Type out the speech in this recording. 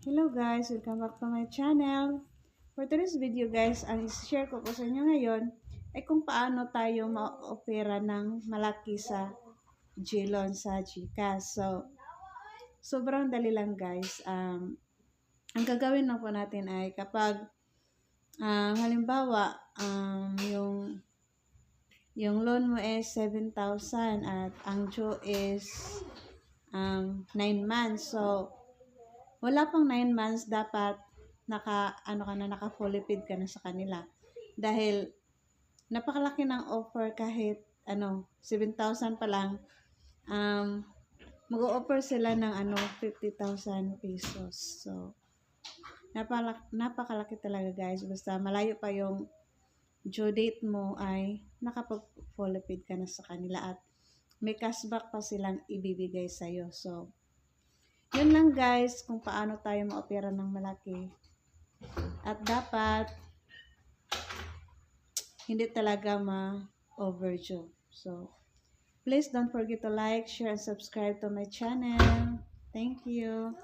Hello guys, welcome back to my channel. For today's video guys, ang i-share ko po sa inyo ngayon ay kung paano tayo ma-opera ng malaki sa Gloan sa GCash. So, sobrang dali lang guys. Ang gagawin lang po natin ay kapag halimbawa yung loan mo is 7,000 at ang due is 9 months. So, wala pang 9 months, dapat naka fully paid ka na sa kanila. Dahil, napakalaki ng offer kahit, 7,000 pa lang, mag-o-offer sila ng, 50,000 pesos. So, napakalaki talaga guys. Basta malayo pa yung due date mo ay nakapag-fully paid ka na sa kanila at may cashback pa silang ibibigay sa'yo. So, yun lang guys kung paano tayo ma-opera ng malaki. At dapat hindi talaga ma-overdue. So, please don't forget to like, share, and subscribe to my channel. Thank you.